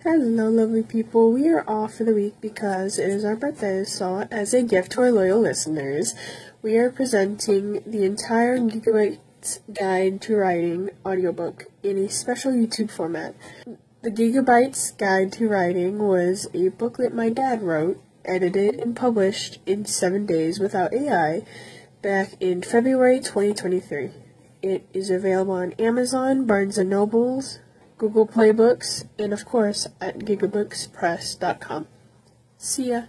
Hello, lovely people. We are off for the week because it is our birthday, so as a gift to our loyal listeners, we are presenting the entire Gigabytes Guide to Writing audiobook in a special YouTube format. The Gigabytes Guide to Writing was a booklet my dad wrote, edited, and published in 7 days without AI back in February 2023. It is available on Amazon, Barnes & Nobles, Google Play Books, and of course at gigabookspress.com. See ya!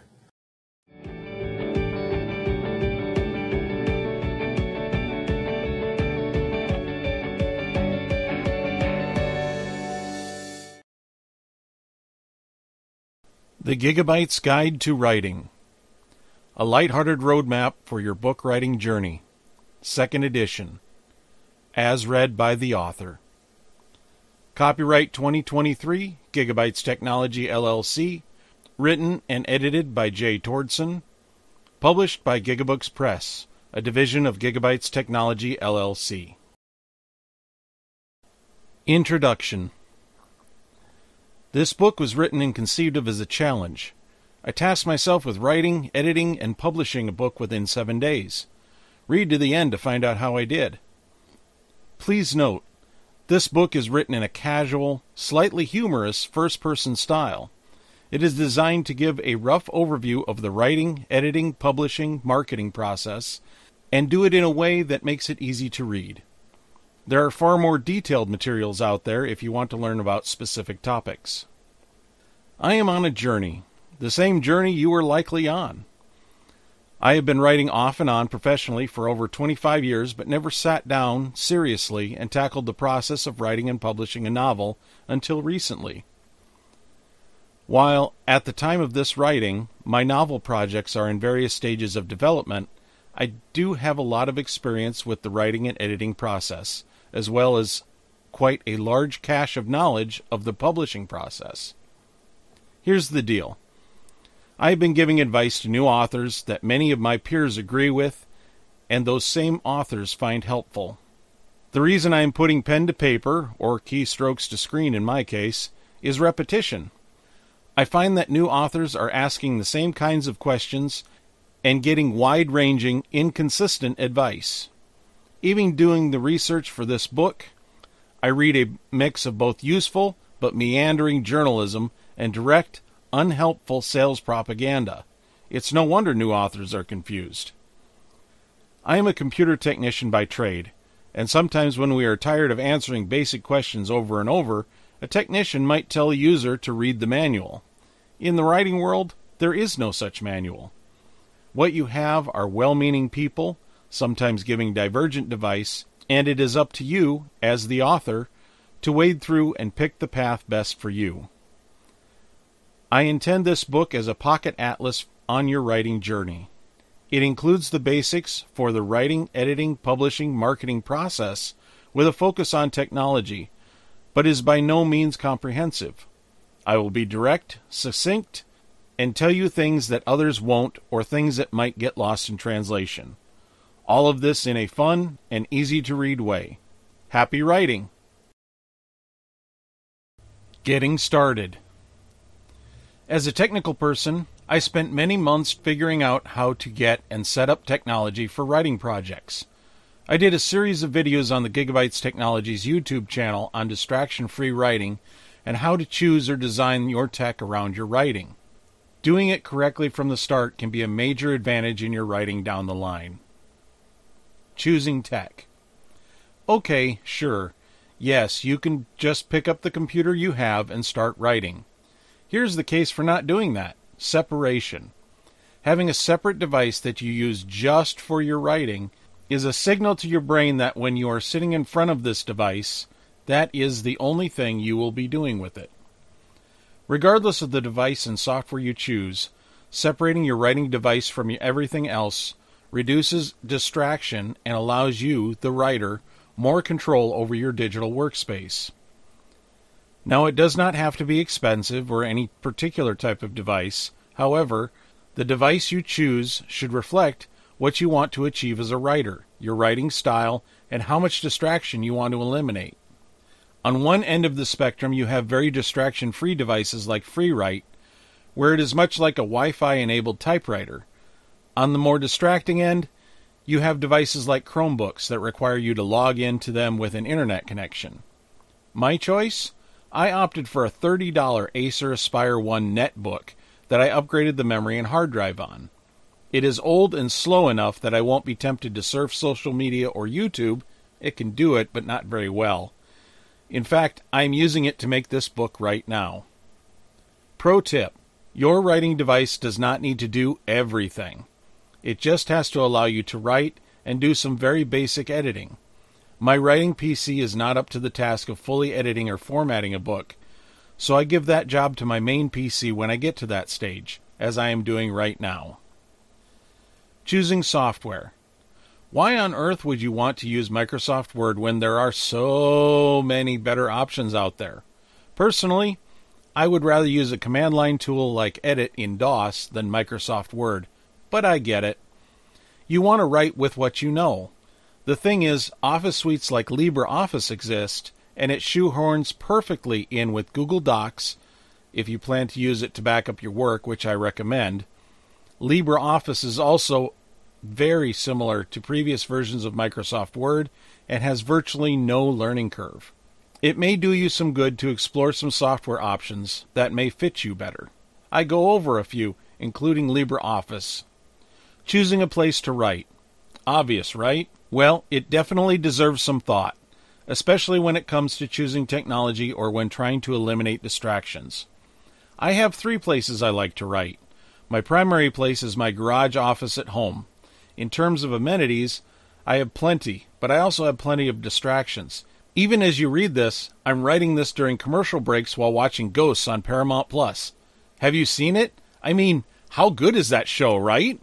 The Gigabytes Guide to Writing. A lighthearted roadmap for your book writing journey. 2nd edition. As read by the author. Copyright 2023, Gigabytes Technology LLC, written and edited by Jay Tordson, published by Gigabooks Press, a division of Gigabytes Technology LLC. Introduction. This book was written and conceived of as a challenge. I tasked myself with writing, editing, and publishing a book within 7 days. Read to the end to find out how I did. Please note, this book is written in a casual, slightly humorous first-person style. It is designed to give a rough overview of the writing, editing, publishing, marketing process, and do it in a way that makes it easy to read. There are far more detailed materials out there if you want to learn about specific topics. I am on a journey, the same journey you are likely on. I have been writing off and on professionally for over 25 years, but never sat down seriously and tackled the process of writing and publishing a novel until recently. While, at the time of this writing, my novel projects are in various stages of development, I do have a lot of experience with the writing and editing process, as well as quite a large cache of knowledge of the publishing process. Here's the deal. I have been giving advice to new authors that many of my peers agree with, and those same authors find helpful. The reason I am putting pen to paper, or keystrokes to screen in my case, is repetition. I find that new authors are asking the same kinds of questions and getting wide-ranging, inconsistent advice. Even doing the research for this book, I read a mix of both useful but meandering journalism and direct, unhelpful sales propaganda. It's no wonder new authors are confused. I am a computer technician by trade, and sometimes when we are tired of answering basic questions over and over, a technician might tell a user to read the manual. In the writing world, there is no such manual. What you have are well-meaning people, sometimes giving divergent advice, and it is up to you, as the author, to wade through and pick the path best for you. I intend this book as a pocket atlas on your writing journey. It includes the basics for the writing, editing, publishing, marketing process with a focus on technology, but is by no means comprehensive. I will be direct, succinct, and tell you things that others won't or things that might get lost in translation. All of this in a fun and easy-to-read way. Happy writing! Getting started. As a technical person, I spent many months figuring out how to get and set up technology for writing projects. I did a series of videos on the Gigabytes Technologies YouTube channel on distraction-free writing and how to choose or design your tech around your writing. Doing it correctly from the start can be a major advantage in your writing down the line. Choosing tech. Okay, sure. Yes, you can just pick up the computer you have and start writing. Here's the case for not doing that. Separation. Having a separate device that you use just for your writing is a signal to your brain that when you are sitting in front of this device, that is the only thing you will be doing with it. Regardless of the device and software you choose, separating your writing device from everything else reduces distraction and allows you, the writer, more control over your digital workspace. Now, it does not have to be expensive or any particular type of device. However, the device you choose should reflect what you want to achieve as a writer, your writing style, and how much distraction you want to eliminate. On one end of the spectrum, you have very distraction-free devices like FreeWrite, where it is much like a Wi-Fi enabled typewriter. On the more distracting end, you have devices like Chromebooks that require you to log into them with an internet connection. My choice? I opted for a $30 Acer Aspire One netbook that I upgraded the memory and hard drive on. It is old and slow enough that I won't be tempted to surf social media or YouTube. It can do it, but not very well. In fact, I'm using it to make this book right now. Pro tip: your writing device does not need to do everything. It just has to allow you to write and do some very basic editing. My writing PC is not up to the task of fully editing or formatting a book, so I give that job to my main PC when I get to that stage, as I am doing right now. Choosing software. Why on earth would you want to use Microsoft Word when there are so many better options out there? Personally, I would rather use a command line tool like Edit in DOS than Microsoft Word, but I get it. You want to write with what you know. The thing is, Office suites like LibreOffice exist, and it shoehorns perfectly in with Google Docs, if you plan to use it to back up your work, which I recommend. LibreOffice is also very similar to previous versions of Microsoft Word and has virtually no learning curve. It may do you some good to explore some software options that may fit you better. I go over a few, including LibreOffice. Choosing a place to write. Obvious, right? Well, it definitely deserves some thought, especially when it comes to choosing technology or when trying to eliminate distractions. I have 3 places I like to write. My primary place is my garage office at home. In terms of amenities, I have plenty, but I also have plenty of distractions. Even as you read this, I'm writing this during commercial breaks while watching Ghosts on Paramount Plus. Have you seen it? I mean, how good is that show, right?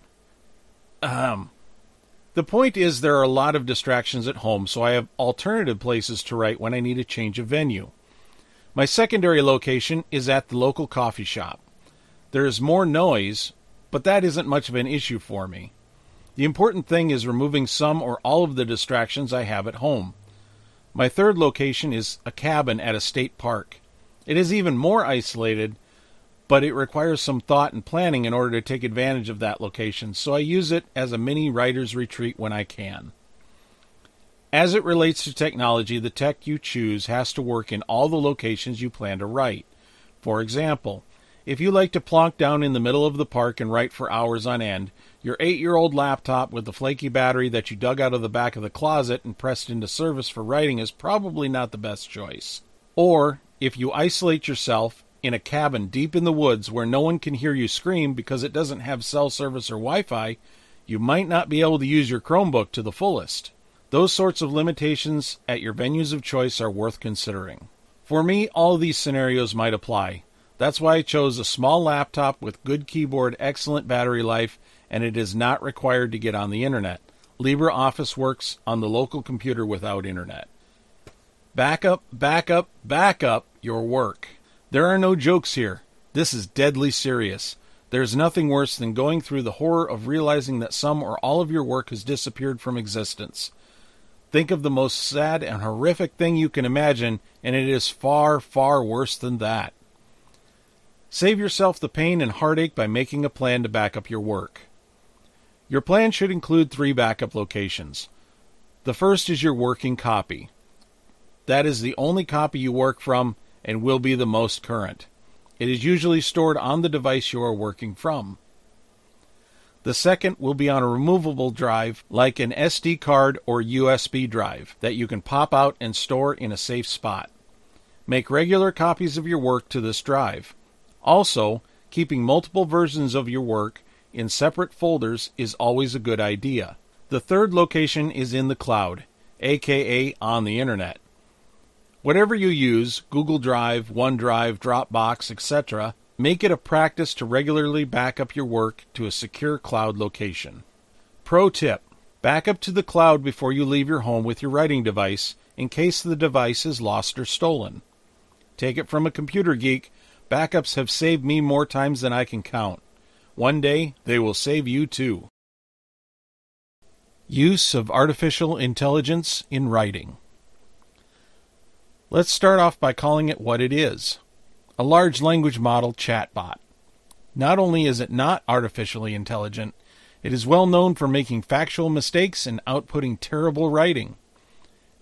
The point is there are a lot of distractions at home, so I have alternative places to write when I need a change of venue. My secondary location is at the local coffee shop. There is more noise, but that isn't much of an issue for me. The important thing is removing some or all of the distractions I have at home. My third location is a cabin at a state park. It is even more isolated, but it requires some thought and planning in order to take advantage of that location, so I use it as a mini writer's retreat when I can. As it relates to technology, the tech you choose has to work in all the locations you plan to write. For example, if you like to plonk down in the middle of the park and write for hours on end, your 8-year-old laptop with the flaky battery that you dug out of the back of the closet and pressed into service for writing is probably not the best choice. Or, if you isolate yourself in a cabin deep in the woods where no one can hear you scream because it doesn't have cell service or Wi-Fi, you might not be able to use your Chromebook to the fullest. Those sorts of limitations at your venues of choice are worth considering. For me, all of these scenarios might apply. That's why I chose a small laptop with good keyboard, excellent battery life, and it is not required to get on the internet. LibreOffice works on the local computer without internet. Backup, backup, backup your work. There are no jokes here. This is deadly serious. There's nothing worse than going through the horror of realizing that some or all of your work has disappeared from existence. Think of the most sad and horrific thing you can imagine, and it is far, far worse than that. Save yourself the pain and heartache by making a plan to back up your work. Your plan should include 3 backup locations. The first is your working copy. That is the only copy you work from and will be the most current. It is usually stored on the device you are working from. The second will be on a removable drive like an SD card or USB drive that you can pop out and store in a safe spot. Make regular copies of your work to this drive. Also, keeping multiple versions of your work in separate folders is always a good idea. The third location is in the cloud, aka on the internet. Whatever you use, Google Drive, OneDrive, Dropbox, etc., make it a practice to regularly back up your work to a secure cloud location. Pro tip: back up to the cloud before you leave your home with your writing device in case the device is lost or stolen. Take it from a computer geek, backups have saved me more times than I can count. One day, they will save you too. Use of artificial intelligence in writing. Let's start off by calling it what it is: a large language model chatbot. Not only is it not artificially intelligent, it is well known for making factual mistakes and outputting terrible writing.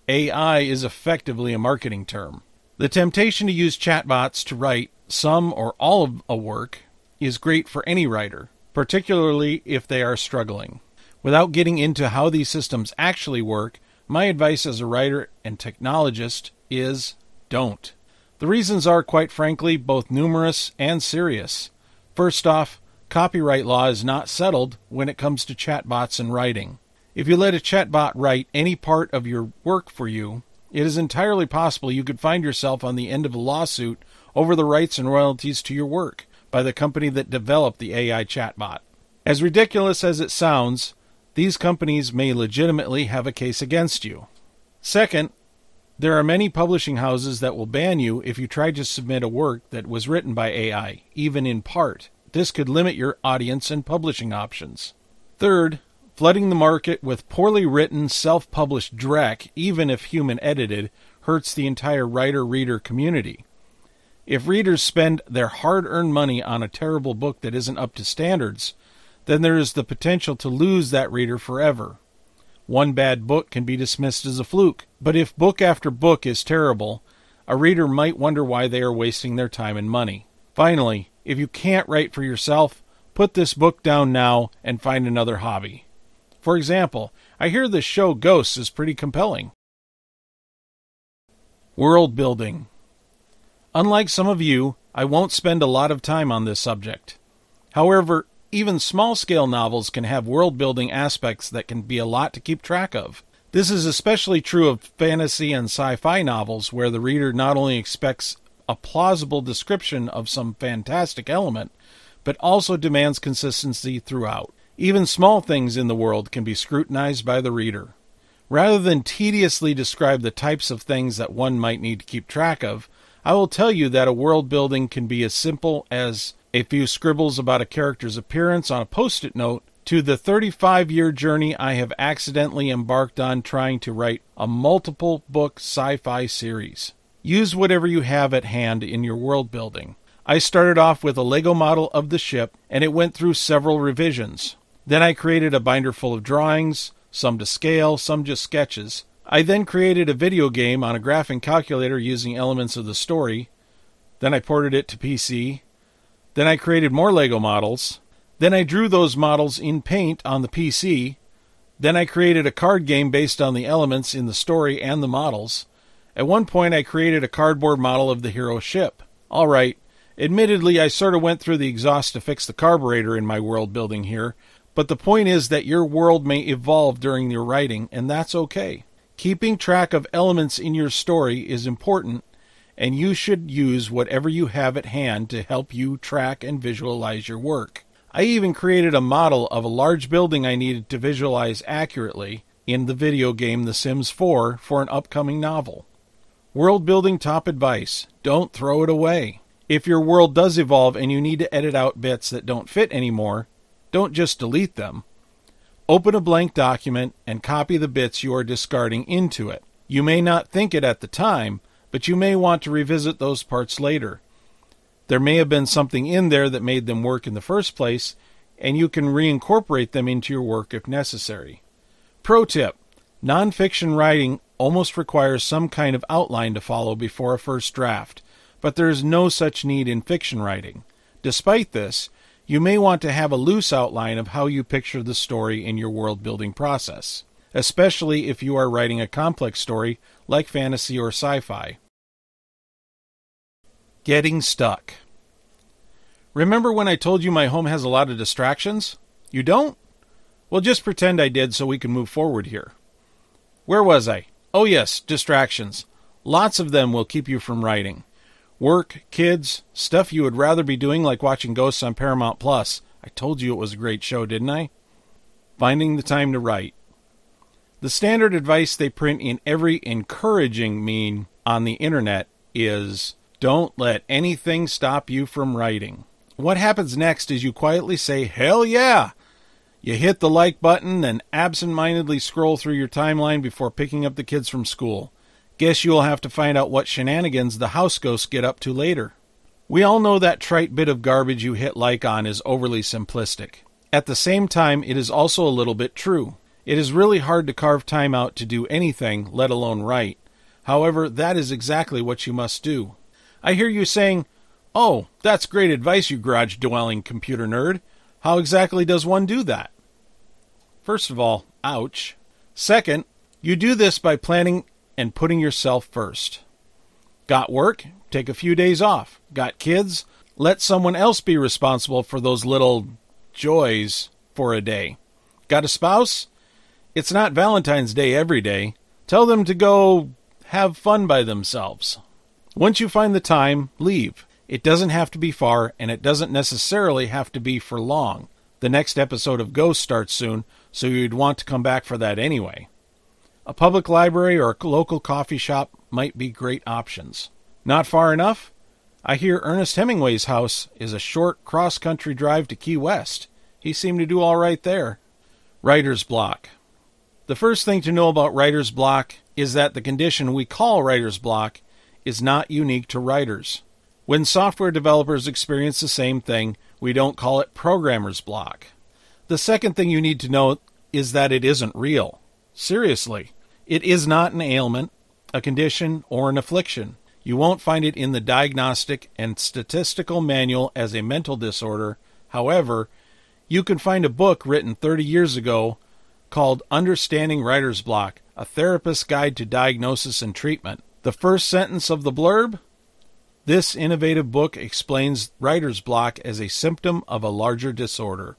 AI is effectively a marketing term. The temptation to use chatbots to write some or all of a work is great for any writer, particularly if they are struggling. Without getting into how these systems actually work, my advice as a writer and technologist is don't. The reasons are, quite frankly, both numerous and serious. First off, copyright law is not settled when it comes to chatbots and writing. If you let a chatbot write any part of your work for you, it is entirely possible you could find yourself on the end of a lawsuit over the rights and royalties to your work by the company that developed the AI chatbot. As ridiculous as it sounds, these companies may legitimately have a case against you. Second, there are many publishing houses that will ban you if you try to submit a work that was written by AI, even in part. This could limit your audience and publishing options. Third, flooding the market with poorly written, self-published dreck, even if human-edited, hurts the entire writer-reader community. If readers spend their hard-earned money on a terrible book that isn't up to standards, then there is the potential to lose that reader forever. One bad book can be dismissed as a fluke, but if book after book is terrible, a reader might wonder why they are wasting their time and money. Finally, if you can't write for yourself, put this book down now and find another hobby. For example, I hear the show Ghosts is pretty compelling. World building. Unlike some of you, I won't spend a lot of time on this subject. However, even small-scale novels can have world-building aspects that can be a lot to keep track of. This is especially true of fantasy and sci-fi novels, where the reader not only expects a plausible description of some fantastic element, but also demands consistency throughout. Even small things in the world can be scrutinized by the reader. Rather than tediously describe the types of things that one might need to keep track of, I will tell you that a world building can be as simple as a few scribbles about a character's appearance on a post-it note to the 35-year journey I have accidentally embarked on trying to write a multiple-book sci-fi series. Use whatever you have at hand in your world building. I started off with a Lego model of the ship, and it went through several revisions. Then I created a binder full of drawings, some to scale, some just sketches. I then created a video game on a graphing calculator using elements of the story. Then I ported it to PC. Then I created more Lego models. Then I drew those models in Paint on the PC. Then I created a card game based on the elements in the story and the models. At one point I created a cardboard model of the hero ship. Alright, admittedly I sort of went through the exhaust to fix the carburetor in my world building here, but the point is that your world may evolve during your writing, and that's okay. Keeping track of elements in your story is important, and you should use whatever you have at hand to help you track and visualize your work. I even created a model of a large building I needed to visualize accurately in the video game The Sims 4 for an upcoming novel. World building top advice: don't throw it away. If your world does evolve and you need to edit out bits that don't fit anymore, don't just delete them. Open a blank document and copy the bits you are discarding into it. You may not think it at the time, but you may want to revisit those parts later. There may have been something in there that made them work in the first place, and you can reincorporate them into your work if necessary. Pro tip: nonfiction writing almost requires some kind of outline to follow before a first draft, but there is no such need in fiction writing. Despite this, you may want to have a loose outline of how you picture the story in your world-building process, especially if you are writing a complex story like fantasy or sci-fi. Getting stuck. Remember when I told you my home has a lot of distractions? You don't? Well, just pretend I did so we can move forward here. Where was I? Oh yes, distractions. Lots of them will keep you from writing. Work, kids, stuff you would rather be doing like watching Ghosts on Paramount Plus. I told you it was a great show, didn't I? Finding the time to write. The standard advice they print in every encouraging meme on the internet is, don't let anything stop you from writing. What happens next is you quietly say, hell yeah! You hit the like button and absent-mindedly scroll through your timeline before picking up the kids from school. Guess you'll have to find out what shenanigans the house ghosts get up to later. We all know that trite bit of garbage you hit like on is overly simplistic. At the same time, it is also a little bit true. It is really hard to carve time out to do anything, let alone write. However, that is exactly what you must do. I hear you saying, "Oh, that's great advice, you garage-dwelling computer nerd. How exactly does one do that?" First of all, ouch. Second, you do this by planning and putting yourself first. Got work? Take a few days off. Got kids? Let someone else be responsible for those little joys for a day. Got a spouse? It's not Valentine's Day every day. Tell them to go have fun by themselves. Once you find the time, leave. It doesn't have to be far, and it doesn't necessarily have to be for long. The next episode of Ghost starts soon, so you'd want to come back for that anyway. A public library or a local coffee shop might be great options. Not far enough? I hear Ernest Hemingway's house is a short cross-country drive to Key West. He seemed to do all right there. Writer's block. The first thing to know about writer's block is that the condition we call writer's block is not unique to writers. When software developers experience the same thing, we don't call it programmer's block. The second thing you need to know is that it isn't real. Seriously, it is not an ailment, a condition, or an affliction. You won't find it in the Diagnostic and Statistical Manual as a mental disorder. However, you can find a book written 30 years ago called Understanding Writer's Block, A Therapist's Guide to Diagnosis and Treatment. The first sentence of the blurb: this innovative book explains writer's block as a symptom of a larger disorder.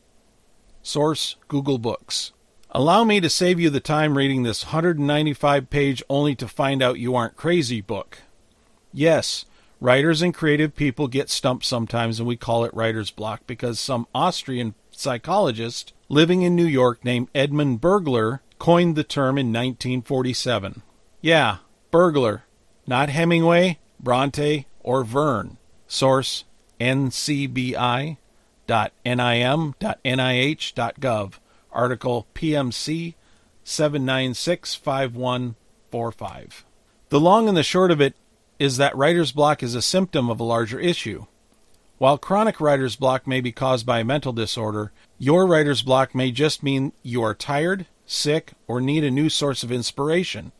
Source: Google Books. Allow me to save you the time reading this 195-page only to find out you aren't crazy book. Yes, writers and creative people get stumped sometimes, and we call it writer's block because some Austrian psychologist living in New York named Edmund Bergler coined the term in 1947. Yeah, Bergler, not Hemingway, Bronte, or Verne. Source: ncbi.nim.nih.gov. Article PMC 7965145. The long and the short of it is that writer's block is a symptom of a larger issue. While chronic writer's block may be caused by a mental disorder, your writer's block may just mean you are tired, sick, or need a new source of inspiration.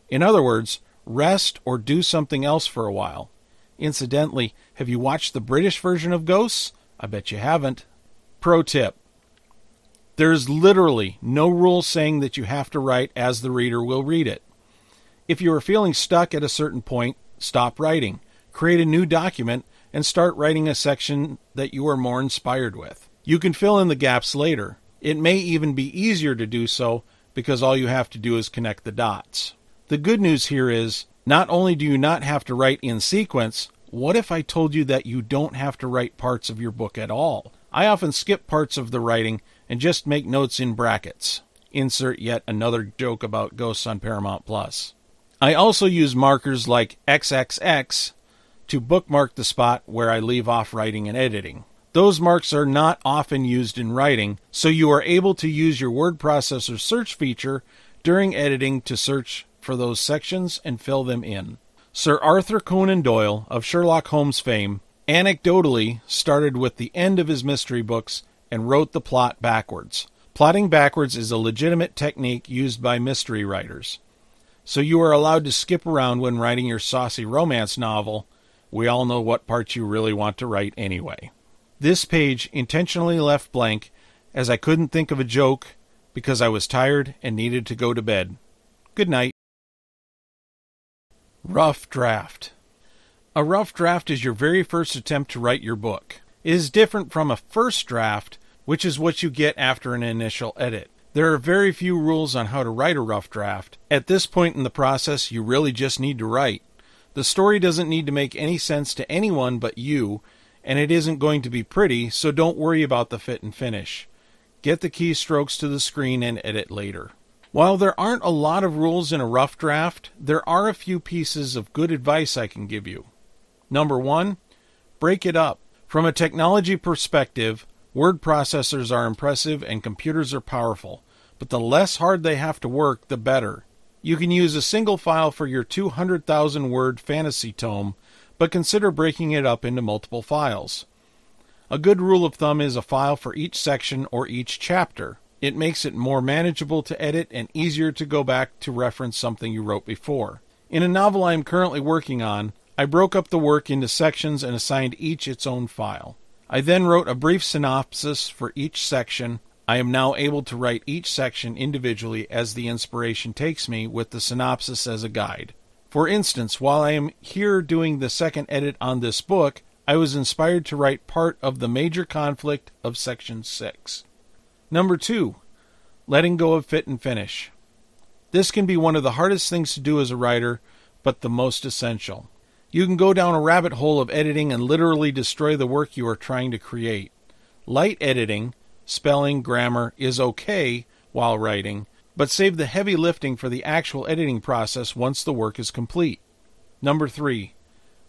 In other words, rest or do something else for a while. Incidentally, have you watched the British version of Ghosts? I bet you haven't. Pro tip: there's literally no rule saying that you have to write as the reader will read it. If you are feeling stuck at a certain point, stop writing, create a new document, and start writing a section that you are more inspired with. You can fill in the gaps later. It may even be easier to do so because all you have to do is connect the dots. The good news here is, not only do you not have to write in sequence, what if I told you that you don't have to write parts of your book at all? I often skip parts of the writing and just make notes in brackets. Insert yet another joke about Ghosts on Paramount Plus. I also use markers like XXX to bookmark the spot where I leave off writing and editing. Those marks are not often used in writing, so you are able to use your word processor search feature during editing to search for those sections and fill them in. Sir Arthur Conan Doyle, of Sherlock Holmes fame, anecdotally started with the end of his mystery books and wrote the plot backwards. Plotting backwards is a legitimate technique used by mystery writers. So you are allowed to skip around when writing your saucy romance novel. We all know what parts you really want to write anyway. This page intentionally left blank as I couldn't think of a joke because I was tired and needed to go to bed. Good night. Rough draft. A rough draft is your very first attempt to write your book. It is different from a first draft, which is what you get after an initial edit. There are very few rules on how to write a rough draft. At this point in the process, you really just need to write. The story doesn't need to make any sense to anyone but you, and it isn't going to be pretty, so don't worry about the fit and finish. Get the keystrokes to the screen and edit later. While there aren't a lot of rules in a rough draft, there are a few pieces of good advice I can give you. Number 1, break it up. From a technology perspective, word processors are impressive and computers are powerful, but the less hard they have to work, the better. You can use a single file for your 200,000 word fantasy tome, but consider breaking it up into multiple files. A good rule of thumb is a file for each section or each chapter. It makes it more manageable to edit and easier to go back to reference something you wrote before. In a novel I am currently working on, I broke up the work into sections and assigned each its own file. I then wrote a brief synopsis for each section. I am now able to write each section individually as the inspiration takes me, with the synopsis as a guide. For instance, while I am here doing the second edit on this book, I was inspired to write part of the major conflict of section 6. Number 2, letting go of fit and finish. This can be one of the hardest things to do as a writer, but the most essential. You can go down a rabbit hole of editing and literally destroy the work you are trying to create. Light editing, spelling, grammar, is okay while writing, but save the heavy lifting for the actual editing process once the work is complete. Number 3,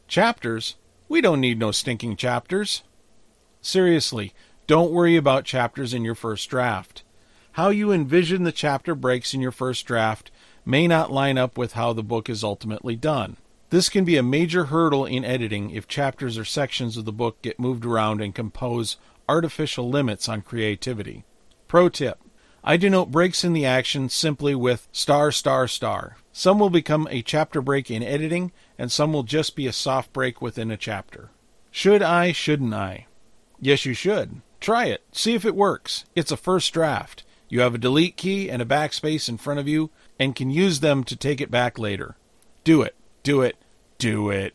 chapters. We don't need no stinking chapters. Seriously, don't worry about chapters in your first draft. How you envision the chapter breaks in your first draft may not line up with how the book is ultimately done. This can be a major hurdle in editing if chapters or sections of the book get moved around and compose artificial limits on creativity. Pro tip: I denote breaks in the action simply with ****. Some will become a chapter break in editing, and some will just be a soft break within a chapter. Should I, shouldn't I? Yes, you should. Try it. See if it works. It's a first draft. You have a delete key and a backspace in front of you and can use them to take it back later. Do it. Do it. Do it.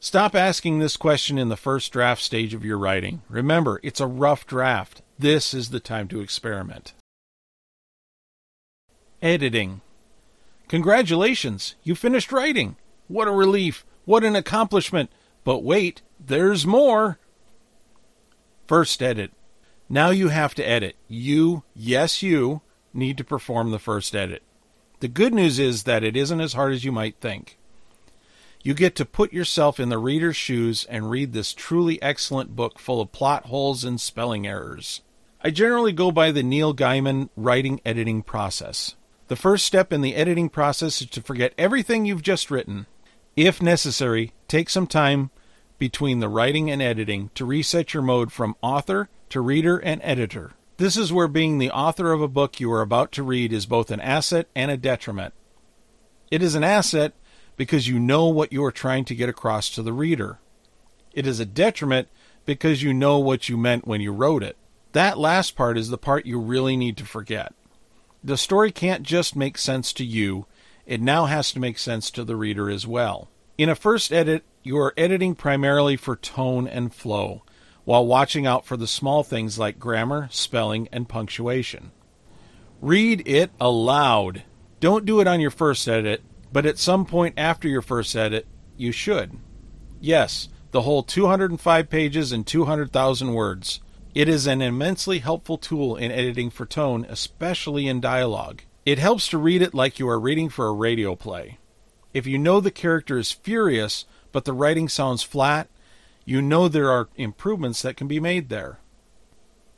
Stop asking this question in the first draft stage of your writing. Remember, it's a rough draft. This is the time to experiment. Editing. Congratulations, you finished writing. What a relief. What an accomplishment. But wait, there's more. First edit. Now you have to edit. You, yes you, need to perform the first edit. The good news is that it isn't as hard as you might think. You get to put yourself in the reader's shoes and read this truly excellent book full of plot holes and spelling errors. I generally go by the Neil Gaiman writing editing process. The first step in the editing process is to forget everything you've just written. If necessary, take some time between the writing and editing to reset your mode from author to reader and editor. This is where being the author of a book you are about to read is both an asset and a detriment. It is an asset because you know what you are trying to get across to the reader. It is a detriment because you know what you meant when you wrote it. That last part is the part you really need to forget. The story can't just make sense to you, it now has to make sense to the reader as well. In a first edit, you are editing primarily for tone and flow, while watching out for the small things like grammar, spelling, and punctuation. Read it aloud. Don't do it on your first edit, but at some point after your first edit, you should. Yes, the whole 205 pages and 200,000 words. It is an immensely helpful tool in editing for tone, especially in dialogue. It helps to read it like you are reading for a radio play. If you know the character is furious, but the writing sounds flat, you know there are improvements that can be made there.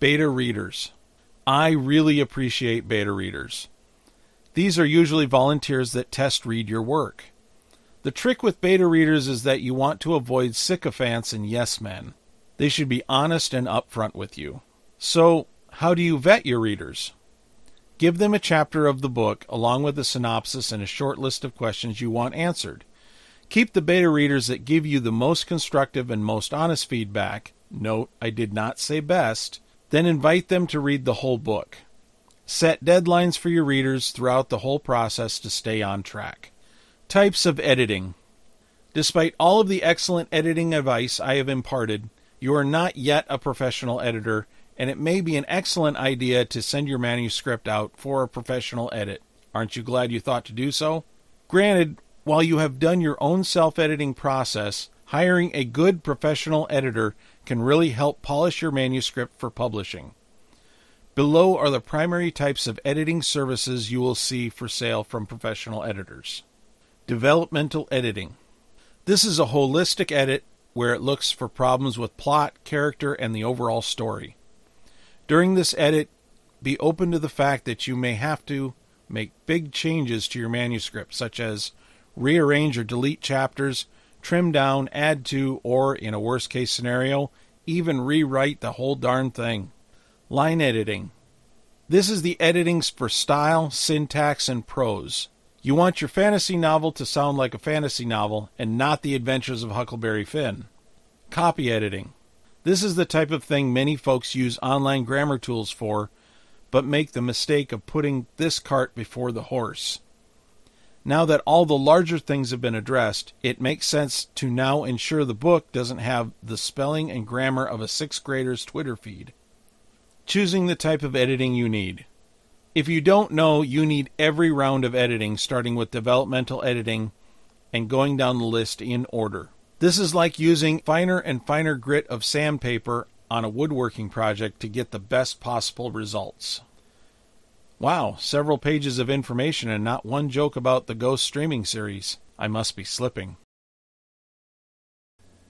Beta readers. I really appreciate beta readers. These are usually volunteers that test read your work. The trick with beta readers is that you want to avoid sycophants and yes men. They should be honest and upfront with you. So, how do you vet your readers? Give them a chapter of the book along with a synopsis and a short list of questions you want answered. Keep the beta readers that give you the most constructive and most honest feedback. Note, I did not say best. Then invite them to read the whole book. Set deadlines for your readers throughout the whole process to stay on track. Types of editing. Despite all of the excellent editing advice I have imparted, you are not yet a professional editor, and it may be an excellent idea to send your manuscript out for a professional edit. Aren't you glad you thought to do so? Granted, while you have done your own self-editing process, hiring a good professional editor can really help polish your manuscript for publishing. Below are the primary types of editing services you will see for sale from professional editors. Developmental editing. This is a holistic edit where it looks for problems with plot, character, and the overall story. During this edit, be open to the fact that you may have to make big changes to your manuscript, such as rearrange or delete chapters, trim down, add to, or, in a worst-case scenario, even rewrite the whole darn thing. Line editing. This is the editing for style, syntax, and prose. You want your fantasy novel to sound like a fantasy novel and not The Adventures of Huckleberry Finn. Copy editing. This is the type of thing many folks use online grammar tools for, but make the mistake of putting this cart before the horse. Now that all the larger things have been addressed, it makes sense to now ensure the book doesn't have the spelling and grammar of a 6th grader's Twitter feed. Choosing the type of editing you need. If you don't know, you need every round of editing, starting with developmental editing and going down the list in order. This is like using finer and finer grit of sandpaper on a woodworking project to get the best possible results. Wow, several pages of information and not one joke about the Ghost streaming series. I must be slipping.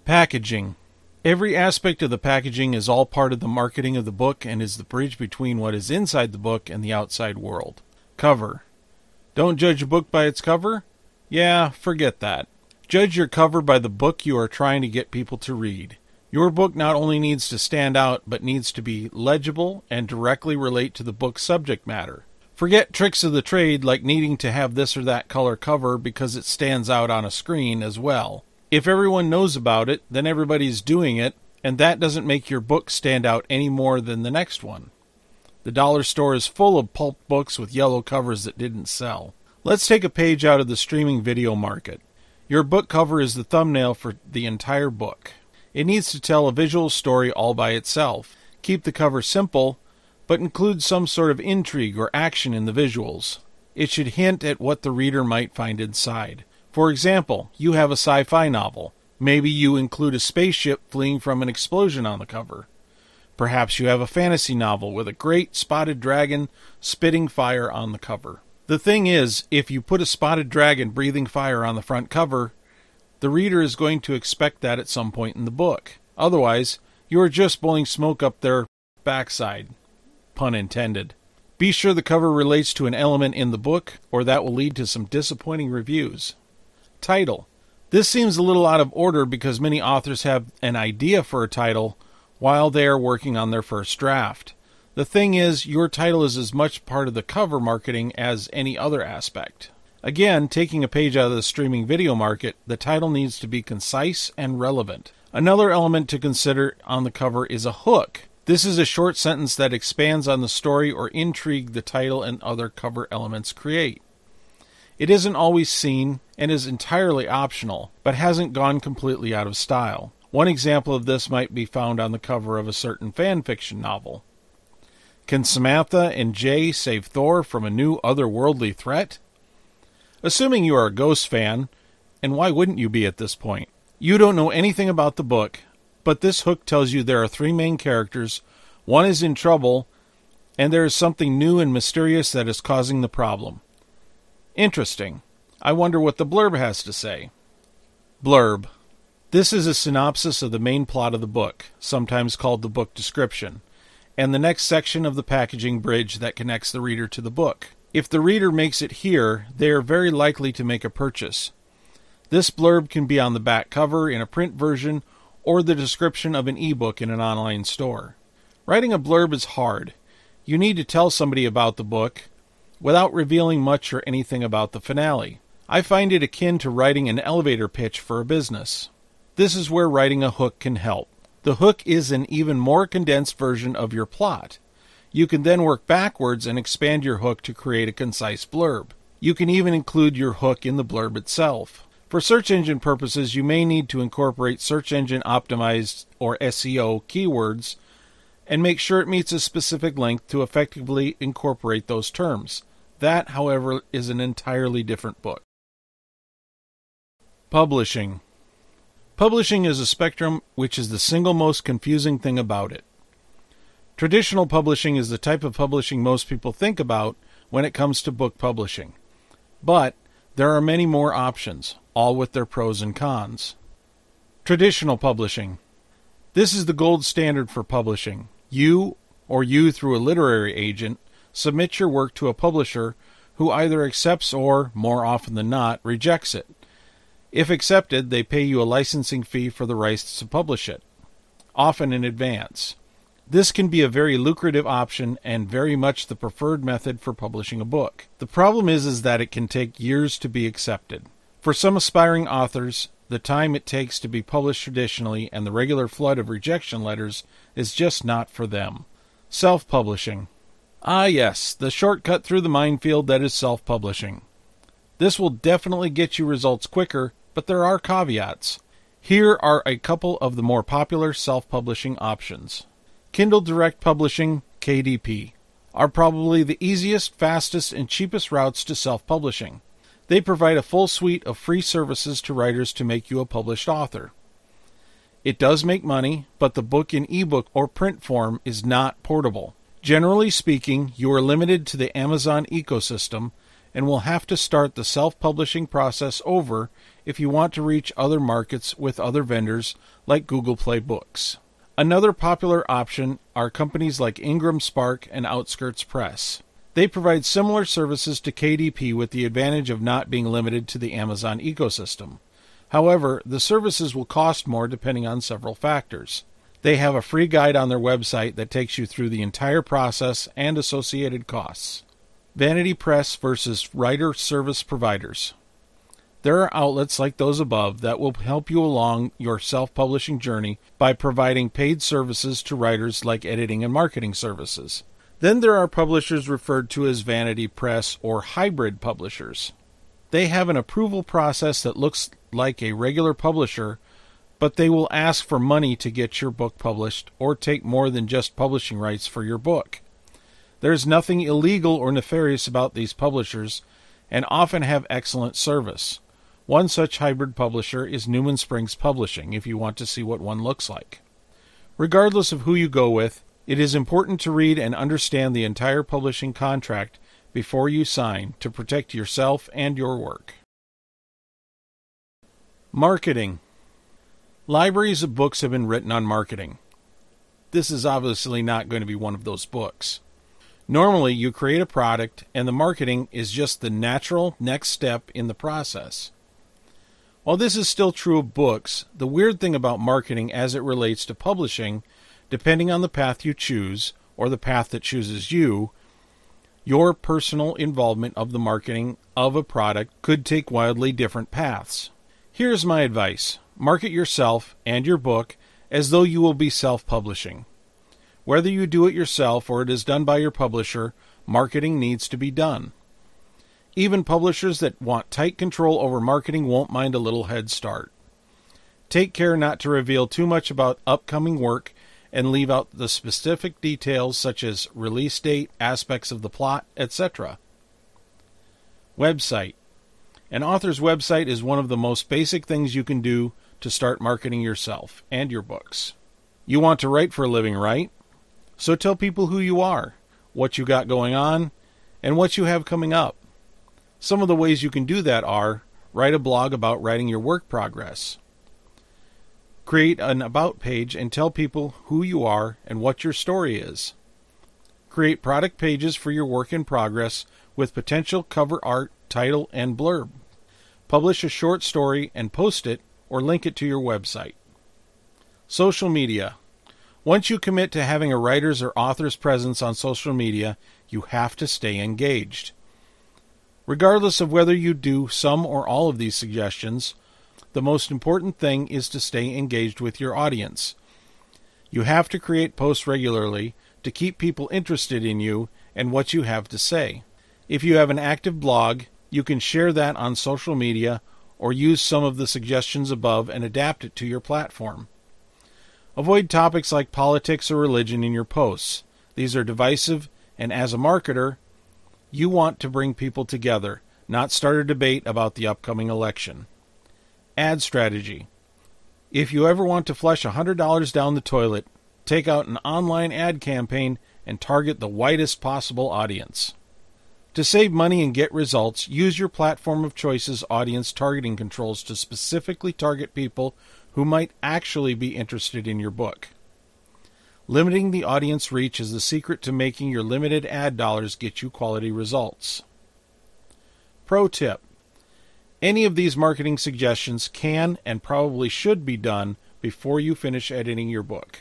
Packaging. Every aspect of the packaging is all part of the marketing of the book and is the bridge between what is inside the book and the outside world. Cover. Don't judge a book by its cover? Yeah, forget that. Judge your cover by the book you are trying to get people to read. Your book not only needs to stand out, but needs to be legible and directly relate to the book's subject matter. Forget tricks of the trade like needing to have this or that color cover because it stands out on a screen as well. If everyone knows about it, then everybody's doing it, and that doesn't make your book stand out any more than the next one. The dollar store is full of pulp books with yellow covers that didn't sell. Let's take a page out of the streaming video market. Your book cover is the thumbnail for the entire book. It needs to tell a visual story all by itself. Keep the cover simple, but include some sort of intrigue or action in the visuals. It should hint at what the reader might find inside. For example, you have a sci-fi novel. Maybe you include a spaceship fleeing from an explosion on the cover. Perhaps you have a fantasy novel with a great spotted dragon spitting fire on the cover. The thing is, if you put a spotted dragon breathing fire on the front cover, the reader is going to expect that at some point in the book. Otherwise, you are just blowing smoke up their backside. Pun intended. Be sure the cover relates to an element in the book, or that will lead to some disappointing reviews. Title. This seems a little out of order because many authors have an idea for a title while they are working on their first draft. The thing is, your title is as much part of the cover marketing as any other aspect. Again, taking a page out of the streaming video market, the title needs to be concise and relevant. Another element to consider on the cover is a hook. This is a short sentence that expands on the story or intrigue the title and other cover elements create. It isn't always seen and is entirely optional, but hasn't gone completely out of style. One example of this might be found on the cover of a certain fan fiction novel. Can Samantha and Jay save Thor from a new otherworldly threat? Assuming you are a Ghost fan, and why wouldn't you be at this point? You don't know anything about the book, but this hook tells you there are 3 main characters, one is in trouble, and there is something new and mysterious that is causing the problem. Interesting. I wonder what the blurb has to say. Blurb. This is a synopsis of the main plot of the book, sometimes called the book description, and the next section of the packaging bridge that connects the reader to the book. If the reader makes it here, they are very likely to make a purchase. This blurb can be on the back cover in a print version or the description of an ebook in an online store. Writing a blurb is hard. You need to tell somebody about the book without revealing much or anything about the finale. I find it akin to writing an elevator pitch for a business. This is where writing a hook can help. The hook is an even more condensed version of your plot. You can then work backwards and expand your hook to create a concise blurb. You can even include your hook in the blurb itself. For search engine purposes, you may need to incorporate search engine optimized or SEO keywords and make sure it meets a specific length to effectively incorporate those terms. That, however, is an entirely different book. Publishing. Publishing is a spectrum which is the single most confusing thing about it. Traditional publishing is the type of publishing most people think about when it comes to book publishing. But there are many more options, all with their pros and cons. Traditional publishing. This is the gold standard for publishing. You, or you through a literary agent, submit your work to a publisher who either accepts or, more often than not, rejects it. If accepted, they pay you a licensing fee for the rights to publish it, often in advance. This can be a very lucrative option and very much the preferred method for publishing a book. The problem is that it can take years to be accepted. For some aspiring authors, the time it takes to be published traditionally and the regular flood of rejection letters is just not for them. Self-publishing. Ah yes, the shortcut through the minefield that is self-publishing. This will definitely get you results quicker, but there are caveats. Here are a couple of the more popular self-publishing options. Kindle Direct Publishing, KDP, are probably the easiest, fastest, and cheapest routes to self-publishing. They provide a full suite of free services to writers to make you a published author. It does make money, but the book in ebook or print form is not portable. Generally speaking, you are limited to the Amazon ecosystem and will have to start the self-publishing process over if you want to reach other markets with other vendors like Google Play Books. Another popular option are companies like Ingram Spark and Outskirts Press. They provide similar services to KDP with the advantage of not being limited to the Amazon ecosystem. However, the services will cost more depending on several factors. They have a free guide on their website that takes you through the entire process and associated costs. Vanity Press versus writer service providers. There are outlets like those above that will help you along your self-publishing journey by providing paid services to writers like editing and marketing services. Then there are publishers referred to as vanity press or hybrid publishers. They have an approval process that looks like a regular publisher, but they will ask for money to get your book published or take more than just publishing rights for your book. There's nothing illegal or nefarious about these publishers and often have excellent service. One such hybrid publisher is Newman Springs Publishing, if you want to see what one looks like. Regardless of who you go with, it is important to read and understand the entire publishing contract before you sign to protect yourself and your work. Marketing. Libraries of books have been written on marketing. This is obviously not going to be one of those books. Normally, you create a product, and the marketing is just the natural next step in the process. While this is still true of books, the weird thing about marketing as it relates to publishing, depending on the path you choose, or the path that chooses you, your personal involvement of the marketing of a product could take wildly different paths. Here's my advice. Market yourself and your book as though you will be self-publishing. Whether you do it yourself or it is done by your publisher, marketing needs to be done. Even publishers that want tight control over marketing won't mind a little head start. Take care not to reveal too much about upcoming work and leave out the specific details such as release date, aspects of the plot, etc. Website. An author's website is one of the most basic things you can do to start marketing yourself and your books. You want to write for a living, right? So tell people who you are, what you got going on, and what you have coming up. Some of the ways you can do that are: write a blog about writing your work progress. Create an about page and tell people who you are and what your story is. Create product pages for your work in progress with potential cover art, title, and blurb. Publish a short story and post it or link it to your website. Social media. Once you commit to having a writer's or author's presence on social media, you have to stay engaged. Regardless of whether you do some or all of these suggestions, the most important thing is to stay engaged with your audience. You have to create posts regularly to keep people interested in you and what you have to say. If you have an active blog, you can share that on social media or use some of the suggestions above and adapt it to your platform. Avoid topics like politics or religion in your posts. These are divisive, and as a marketer, you want to bring people together, not start a debate about the upcoming election. Ad strategy. If you ever want to flush $100 down the toilet, take out an online ad campaign and target the widest possible audience. To save money and get results, use your platform of choice's audience targeting controls to specifically target people who might actually be interested in your book. Limiting the audience reach is the secret to making your limited ad dollars get you quality results. Pro tip: any of these marketing suggestions can and probably should be done before you finish editing your book.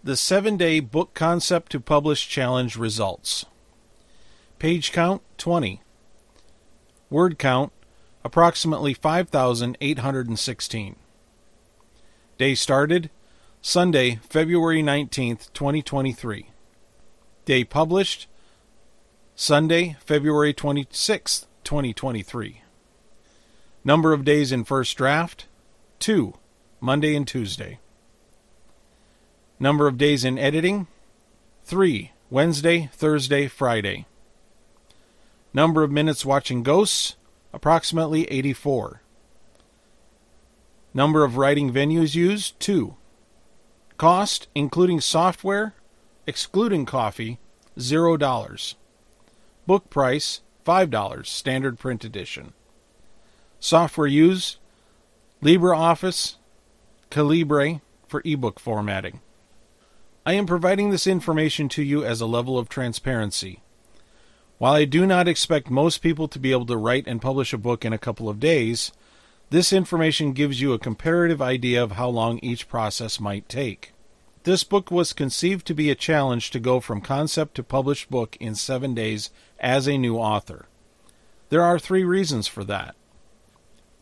The 7-day Book Concept to Publish Challenge results. Page count, 20. Word count, approximately 5,816. Day started, Sunday, February 19th, 2023. Day published, Sunday, February 26th, 2023. Number of days in first draft, 2, Monday and Tuesday. Number of days in editing, 3, Wednesday, Thursday, Friday. Number of minutes watching ghosts, approximately 84. Number of writing venues used, 2. Cost, including software, excluding coffee, $0. Book price, $5, standard print edition. Software used, LibreOffice, Calibre for ebook formatting. I am providing this information to you as a level of transparency. While I do not expect most people to be able to write and publish a book in a couple of days, this information gives you a comparative idea of how long each process might take. This book was conceived to be a challenge to go from concept to published book in 7 days as a new author. There are 3 reasons for that.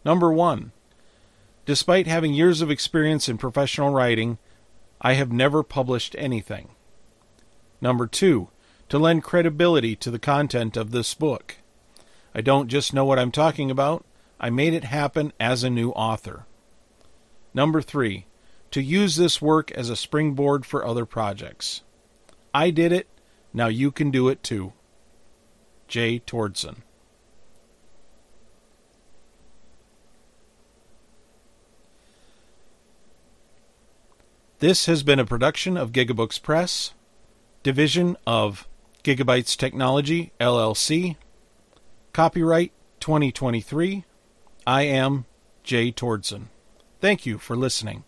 Number 1, despite having years of experience in professional writing, I have never published anything. Number 2, to lend credibility to the content of this book. I don't just know what I'm talking about, I made it happen as a new author. Number 3, to use this work as a springboard for other projects. I did it, now you can do it too. Jay Tordson. This has been a production of Gigabooks Press, division of Gigabytes Technology, LLC. Copyright 2023. I am Jay Tordson. Thank you for listening.